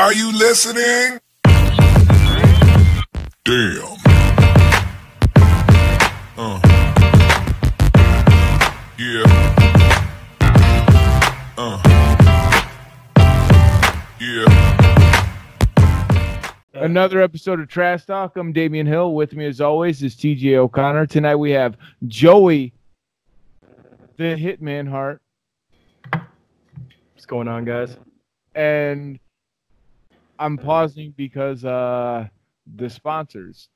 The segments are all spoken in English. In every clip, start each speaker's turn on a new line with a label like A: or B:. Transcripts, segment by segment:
A: Are you listening? Damn. Yeah. Yeah.
B: Another episode of Trash Talk. I'm Damian Hill. With me, as always, is TJ O'Connor. Tonight we have Joey, the Hitman Hart.
C: What's going on, guys?
B: And I'm pausing because the sponsors.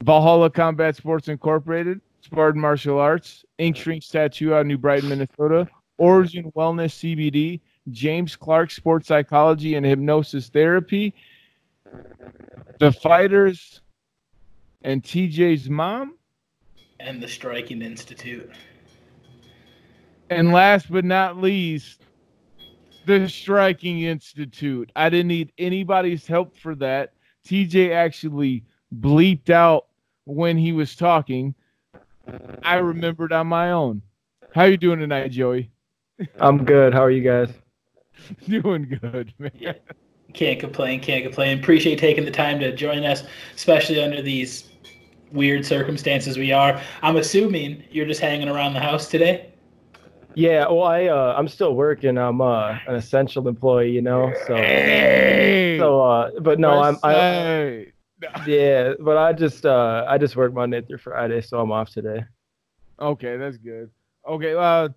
B: Valhalla Combat Sports Incorporated, Spartan Martial Arts, Ink Shrinks Tattoo out of New Brighton, Minnesota, Origin Wellness CBD, James Clark Sports Psychology and Hypnosis Therapy, The Fighters, and TJ's mom.
D: And the Striking Institute.
B: And last but not least, the Striking Institute. I didn't need anybody's help for that. TJ actually bleeped out when he was talking. I remembered on my own. How you doing tonight, Joey?
C: I'm good. How are you guys?
B: Doing good, man.
D: Yeah. Can't complain. Appreciate taking the time to join us, especially under these weird circumstances we are. I'm assuming you're just hanging around the house today?
C: Yeah, well, I'm still working. I'm an essential employee, you know. So, but no, yeah, but I just work Monday through Friday, so I'm off today.
B: Okay, that's good. Okay,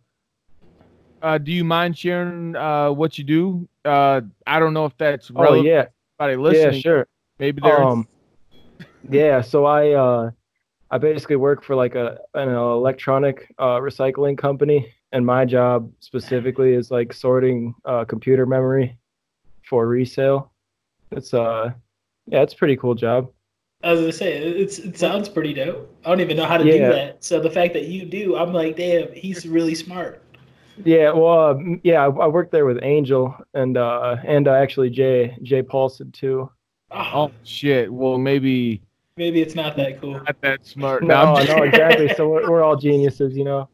B: do you mind sharing what you do? I don't know if that's relevant.
C: Oh yeah,
B: anybody listening.
C: Yeah, sure.
B: Maybe they're.
C: Yeah, so I basically work for like an electronic recycling company, and my job specifically is like sorting computer memory for resale. It's it's a pretty cool job.
D: I was gonna say it sounds pretty dope. I don't even know how to do that. So the fact that you do, I'm like, damn, he's really smart.
C: Yeah, well, I worked there with Angel and actually Jay Paulson too.
B: Oh shit! Well, maybe
D: it's not that cool.
B: Not that smart.
C: No, exactly. So we're all geniuses, you know.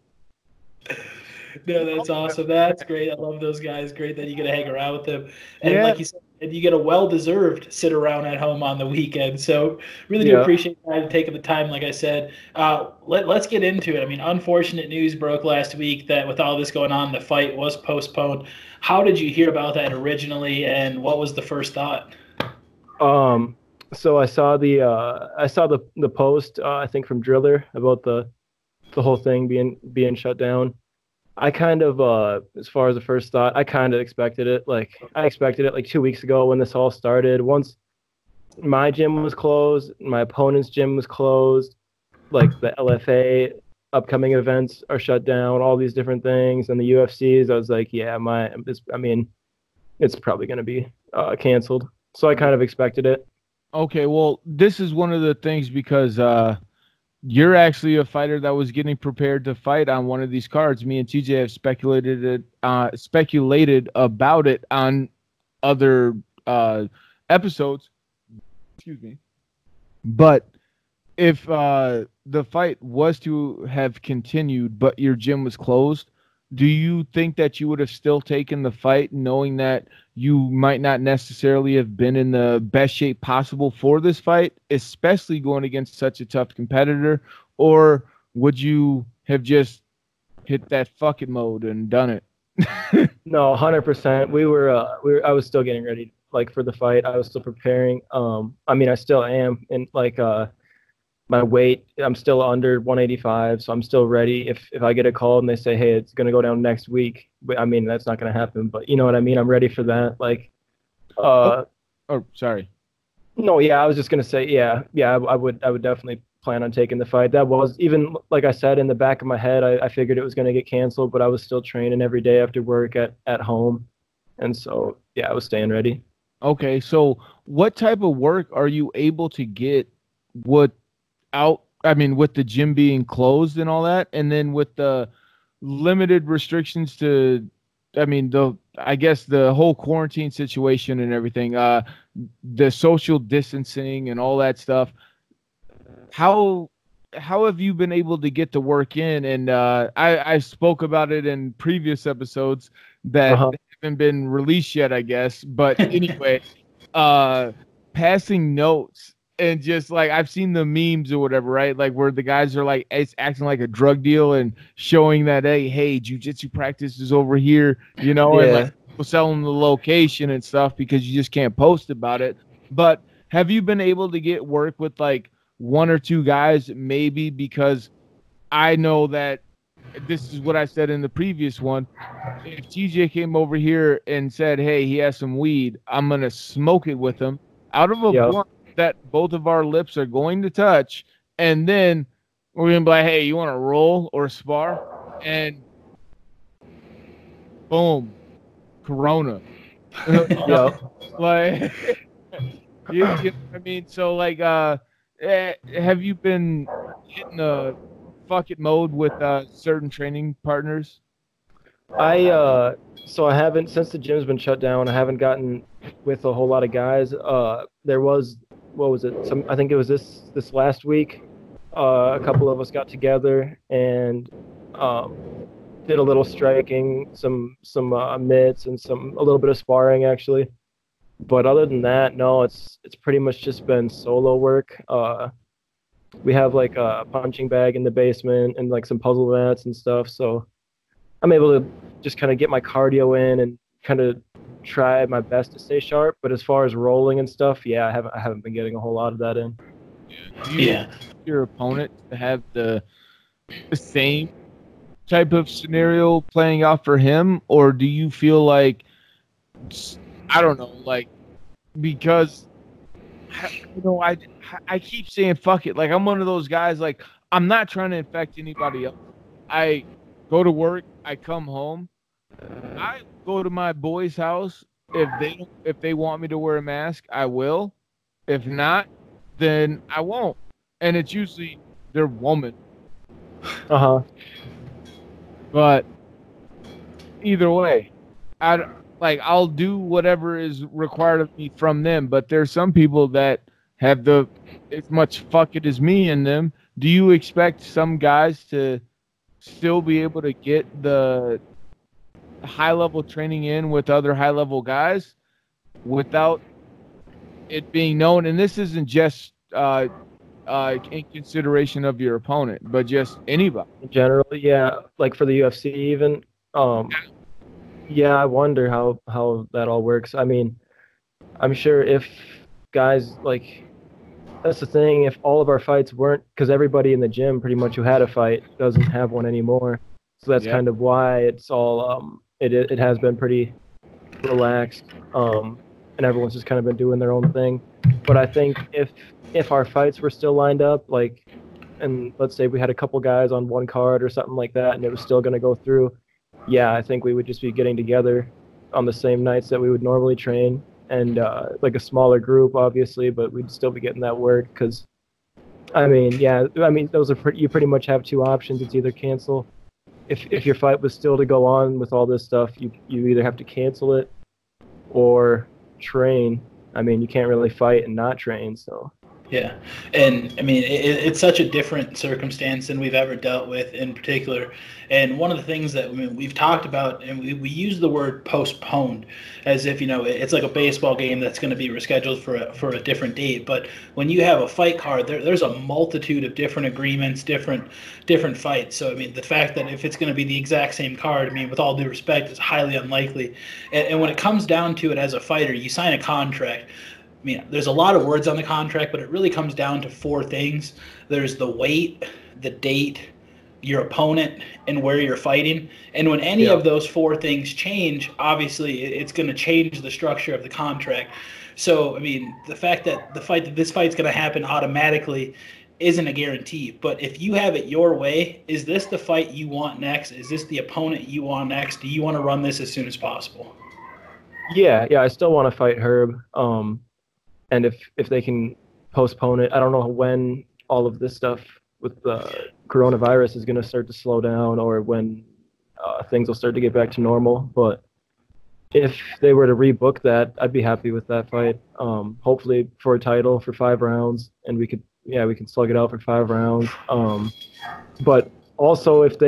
D: No, that's awesome. That's great. I love those guys. Great that you get to hang around with them. And like you said, you get a well-deserved sit around at home on the weekend. So really do appreciate you taking the time, like I said. Let's get into it. I mean, unfortunate news broke last week that with all this going on, the fight was postponed. How did you hear about that originally, and what was the first thought?
C: So I saw the post, I think from Driller about the whole thing being shut down. I kind of, as far as the first thought, I kind of expected it. Like, I expected it like 2 weeks ago when this all started. Once my gym was closed, my opponent's gym was closed, like the LFA upcoming events are shut down, all these different things, and the UFCs, I was like, yeah, it's probably going to be canceled. So I kind of expected it.
B: Okay, well, this is one of the things because you're actually a fighter that was getting prepared to fight on one of these cards. Me and TJ have speculated about it on other episodes. Excuse me. But if the fight was to have continued, but your gym was closed, do you think that you would have still taken the fight knowing that you might not necessarily have been in the best shape possible for this fight, especially going against such a tough competitor? Or would you have just hit that fuck it mode and done it?
C: No, 100%. I was still getting ready, like, for the fight. I was still preparing. I mean, I still am. And like, my weight, I'm still under 185, so I'm still ready. If I get a call and they say, hey, it's going to go down next week, but I mean, that's not going to happen, but you know what I mean? I'm ready for that. Like,
B: sorry.
C: No, yeah, I was just going to say, I would definitely plan on taking the fight. That was, even like I said, in the back of my head, I figured it was going to get canceled, but I was still training every day after work at home. And so, yeah, I was staying ready.
B: Okay, so what type of work are you able to get with the gym being closed and all that, and then with the limited restrictions to, I guess the whole quarantine situation and everything, the social distancing and all that stuff, how have you been able to get the work in? And I spoke about it in previous episodes that haven't been released yet, I guess. But anyway, passing notes and just like I've seen the memes or whatever, right? Like where the guys are like it's acting like a drug deal and showing that hey, jujitsu practice is over here, and like people selling the location and stuff because you just can't post about it. But have you been able to get work with like one or two guys maybe? Because I know that this is what I said in the previous one. If TJ came over here and said, hey, he has some weed, I'm going to smoke it with him out of a blunt that both of our lips are going to touch. And then we're going to be like, hey, you want to roll or spar? And boom, Corona. Like, I mean, so like, have you been hitting a fuck it mode with certain training partners?
C: So I haven't, since the gym's been shut down, I haven't gotten with a whole lot of guys. There was, what was it? I think it was this last week. A couple of us got together and did a little striking, some mitts and a little bit of sparring actually. But other than that, no, it's pretty much just been solo work. We have like a punching bag in the basement and like some puzzle mats and stuff, so I'm able to just kind of get my cardio in and kind of try my best to stay sharp. But as far as rolling and stuff, yeah, I haven't been getting a whole lot of that in.
B: Do you want your opponent to have the same type of scenario playing out for him, or do you feel like, I don't know, like, because I keep saying fuck it, like I'm one of those guys, like I'm not trying to infect anybody else. I go to work, I come home, I go to my boy's house. If they want me to wear a mask, I will. If not, then I won't. And it's usually their woman. But either way, I'll do whatever is required of me from them. But there's some people that have as much fuck it as me in them. Do you expect some guys to still be able to get the high level training in with other high level guys without it being known? And this isn't just in consideration of your opponent, but just anybody.
C: Generally, yeah, like for the UFC even. Yeah, I wonder how that all works. I mean, I'm sure if guys like, that's the thing, if all of our fights weren't, because everybody in the gym pretty much who had a fight doesn't have one anymore. So that's kind of why it's all it has been pretty relaxed. And everyone's just kind of been doing their own thing. But I think if our fights were still lined up, like, and let's say we had a couple guys on one card or something like that, and it was still going to go through, yeah, I think we would just be getting together on the same nights that we would normally train, and like a smaller group, obviously, but we'd still be getting that work. Because, I mean, those are you pretty much have two options. It's either cancel. If your fight was still to go on with all this stuff, you either have to cancel it or train. I mean, you can't really fight and not train, so.
D: Yeah, and I mean, it's such a different circumstance than we've ever dealt with in particular. And one of the things that we've talked about, and we use the word postponed as if, it's like a baseball game that's going to be rescheduled for a different date. But when you have a fight card, there's a multitude of different agreements, different fights. So, I mean, the fact that if it's going to be the exact same card, I mean, with all due respect, is highly unlikely. And when it comes down to it as a fighter, you sign a contract. I mean, there's a lot of words on the contract, but it really comes down to four things. There's the weight, the date, your opponent, and where you're fighting. And when any of those four things change, obviously it's going to change the structure of the contract. So, I mean, the fact that this fight's going to happen automatically isn't a guarantee. But if you have it your way, is this the fight you want next? Is this the opponent you want next? Do you want to run this as soon as possible?
C: Yeah, I still want to fight Herb. And if they can postpone it, I don't know when all of this stuff with the coronavirus is going to start to slow down, or when things will start to get back to normal. But if they were to rebook that, I'd be happy with that fight. Hopefully for a title for 5 rounds, and we can slug it out for 5 rounds. But also if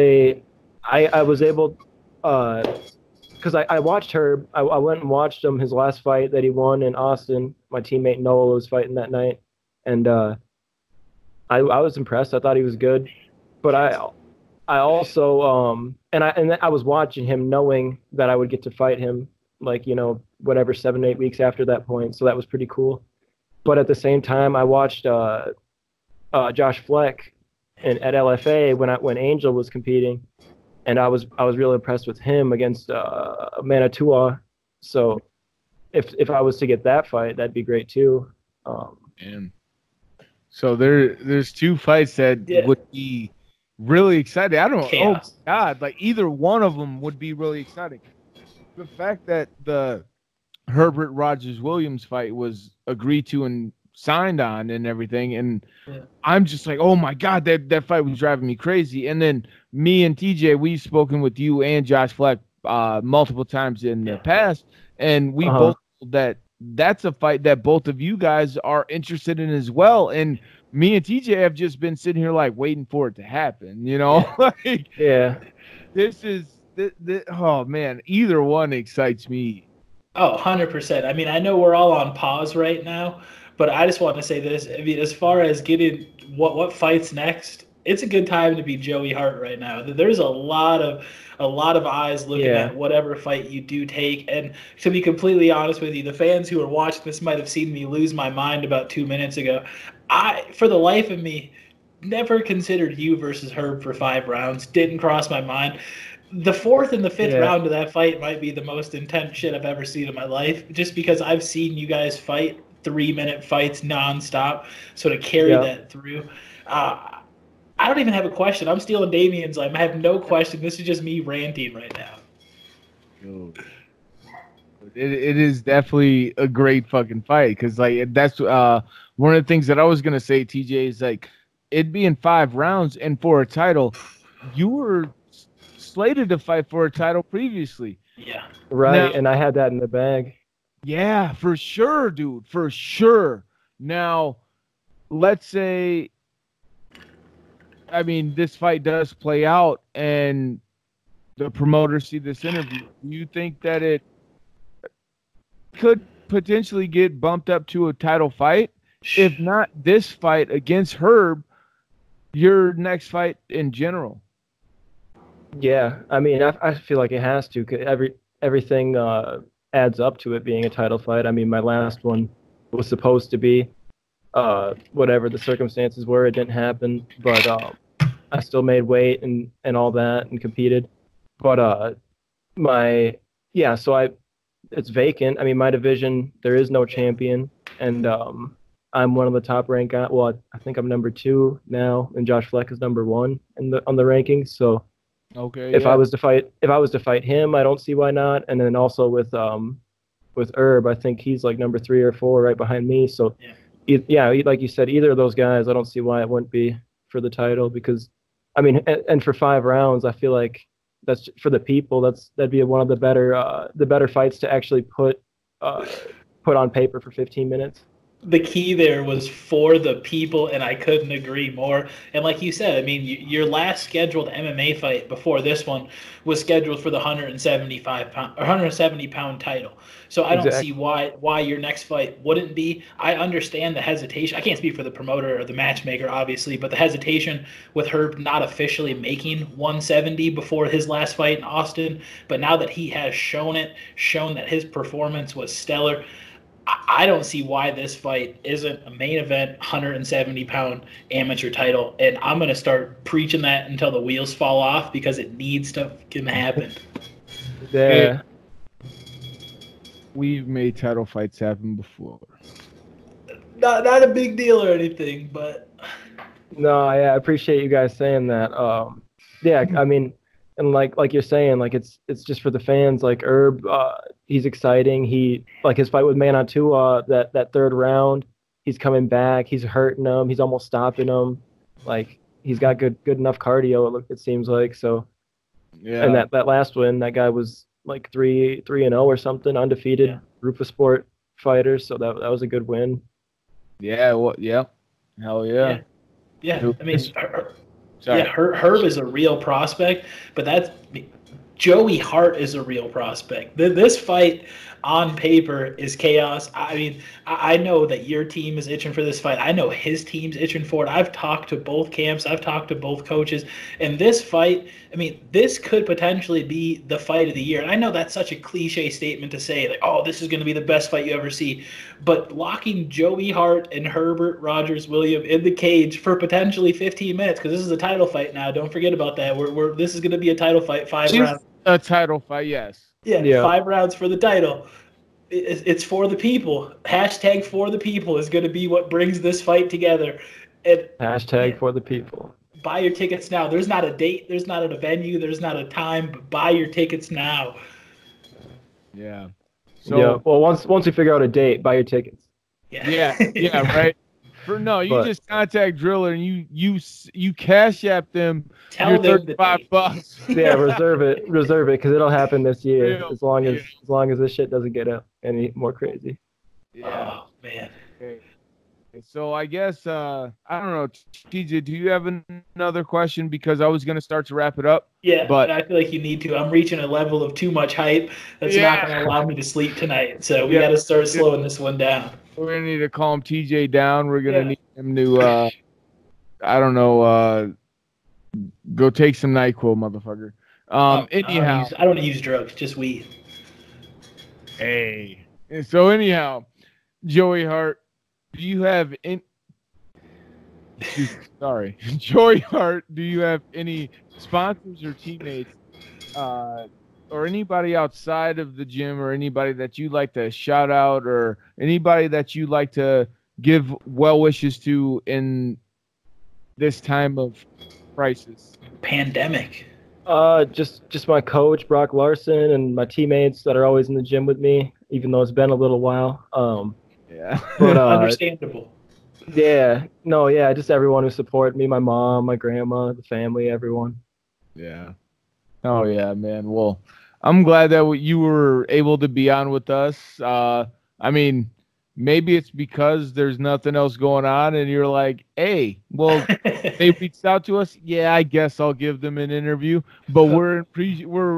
C: I was able, because I watched Herb. I went and watched him his last fight that he won in Austin. My teammate Noah was fighting that night, and I was impressed. I thought he was good, but I also and I was watching him knowing that I would get to fight him, like, whatever, 7 8 weeks after that point. So that was pretty cool. But at the same time, I watched Josh Fleck at LFA when Angel was competing, and I was really impressed with him against Manitoua. So if I was to get that fight, that'd be great too.
B: And so there's two fights that would be really exciting. I don't know. Oh God, like either one of them would be really exciting. The fact that the Herbert Rogers Williams fight was agreed to and signed on and everything, and I'm just like, oh my God, that fight was driving me crazy. And then me and TJ, we've spoken with you and Josh Fleck multiple times in the past, and we both that's a fight that both of you guys are interested in as well. And me and TJ have just been sitting here like waiting for it to happen, like this is oh man, either one excites me.
D: Oh, 100%. I mean, I know we're all on pause right now, but I just want to say this. I mean, as far as getting what fights next, it's a good time to be Joey Hart right now. There's a lot of eyes looking at whatever fight you do take. And to be completely honest with you, the fans who are watching this might have seen me lose my mind about 2 minutes ago. I, for the life of me, never considered you versus Herb for 5 rounds. Didn't cross my mind. The 4th and the 5th round of that fight might be the most intense shit I've ever seen in my life, just because I've seen you guys fight 3-minute fights nonstop. So to carry that through, I don't even have a question. I'm stealing Damien's line. I have no question. This is just me ranting right now.
B: It is definitely a great fucking fight, because like that's one of the things that I was gonna say, TJ, is like it being 5 rounds and for a title, you were slated to fight for a title previously.
D: Yeah.
C: Right, now, and I had that in the bag.
B: Yeah, for sure, dude. For sure. Now, let's say, I mean, this fight does play out and the promoters see this interview. Do you think that it could potentially get bumped up to a title fight? If not this fight against Herb, your next fight in general?
C: Yeah, I mean, I feel like it has to. 'Cause everything adds up to it being a title fight. I mean, my last one was supposed to be, whatever the circumstances were, it didn't happen. But I still made weight and all that and competed. But so it's vacant. I mean, my division, there is no champion, and I'm one of the top ranked guys. Well, I think I'm number 2 now, and Josh Fleck is number 1 on the rankings. So.
B: Okay.
C: If I was to fight him, I don't see why not. And then also with Herb, I think he's like number 3 or 4 right behind me. So like you said, either of those guys, I don't see why it wouldn't be for the title, because I mean, and for 5 rounds, I feel like that's for the people. That'd be one of the better fights to actually put on paper for 15 minutes.
D: The key there was for the people, and I couldn't agree more. And like you said, I mean, your last scheduled MMA fight before this one was scheduled for the 170-pound title. So I don't see why your next fight wouldn't be. I understand the hesitation. I can't speak for the promoter or the matchmaker, obviously, but the hesitation with Herb not officially making 170 before his last fight in Austin. But now that he has shown that his performance was stellar, I don't see why this fight isn't a main event 170-pound amateur title, and I'm going to start preaching that until the wheels fall off, because it needs to happen.
C: Yeah.
B: We've made title fights happen before.
D: Not a big deal or anything, but...
C: No, I appreciate you guys saying that. I mean, and like you're saying, like it's just for the fans. Like Herb, he's exciting. He, like his fight with Manitoua, that 3rd round, he's coming back. He's hurting him. He's almost stopping him. Like he's got good enough cardio. It seems like so. Yeah. And that last win, that guy was like 3-0 or something, undefeated Rufa Sport fighter. So that was a good win.
B: Yeah. Well. Yeah. Hell yeah.
D: Yeah. I mean. Herb is a real prospect, but Joey Hart is a real prospect. This fight on paper is chaos. I mean, I know that your team is itching for this fight. I know his team's itching for it. I've talked to both camps. I've talked to both coaches. And this fight, I mean, this could potentially be the fight of the year. And I know that's such a cliche statement to say, like, oh, this is going to be the best fight you ever see. But locking Joey Hart and Herbert Rogers-William in the cage for potentially 15 minutes, because this is a title fight now. Don't forget about that. This is going to be a title fight, 5 rounds.
B: A title fight, yes.
D: Yeah, 5 rounds for the title. It's for the people. Hashtag for the people is going to be what brings this fight together. And
C: hashtag for the people.
D: Buy your tickets now. There's not a date. There's not a venue. There's not a time. But buy your tickets now.
B: Yeah.
C: So yeah. Well, once we figure out a date, buy your tickets.
B: Yeah. Right. Just contact Driller and you cash app them.
D: Tell
B: your
D: them
B: $35.
C: Yeah, reserve it because it'll happen this year as long as this shit doesn't get any more crazy.
B: Yeah.
D: Oh man.
B: Okay. So I guess I don't know, TJ, do you have another question? Because I was gonna start to wrap it up.
D: Yeah,
B: but
D: I feel like you need to. I'm reaching a level of too much hype that's not gonna allow me to sleep tonight. So we got to start slowing this one down.
B: We're gonna need to calm TJ down. We're gonna need him to, I don't know, go take some NyQuil, motherfucker. Anyhow,
D: I don't use drugs, just weed.
B: Hey. So anyhow, Joey Hart, do you have Joey Hart, do you have any sponsors or teammates, or anybody outside of the gym, or anybody that you like to shout out, or anybody that you like to give well wishes to in this time of crisis?
D: Pandemic.
C: Just my coach, Brock Larson, and my teammates that are always in the gym with me, even though it's been a little while. But
D: understandable.
C: Just everyone who supported me, my mom, my grandma, the family, everyone.
B: Yeah. Oh yeah, man. Well, I'm glad that you were able to be on with us. I mean, maybe it's because there's nothing else going on and you're like, hey, well, they reached out to us. Yeah, I guess I'll give them an interview, but we're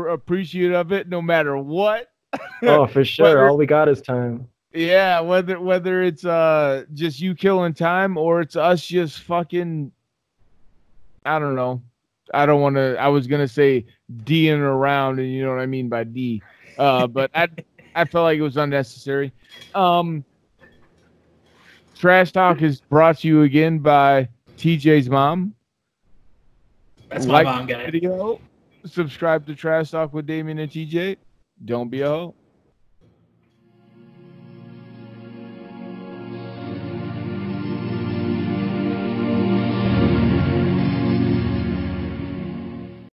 B: appreciative of it no matter what.
C: Oh, for sure. All we got is time.
B: Yeah, whether it's just you killing time or it's us just fucking, I don't know. I was going to say D-ing around, and you know what I mean by D. But I felt like it was unnecessary. Trash Talk is brought to you again by TJ's mom.
D: That's my mom, guy.
B: Video. Subscribe to Trash Talk with Damien and TJ. Don't be a hoe.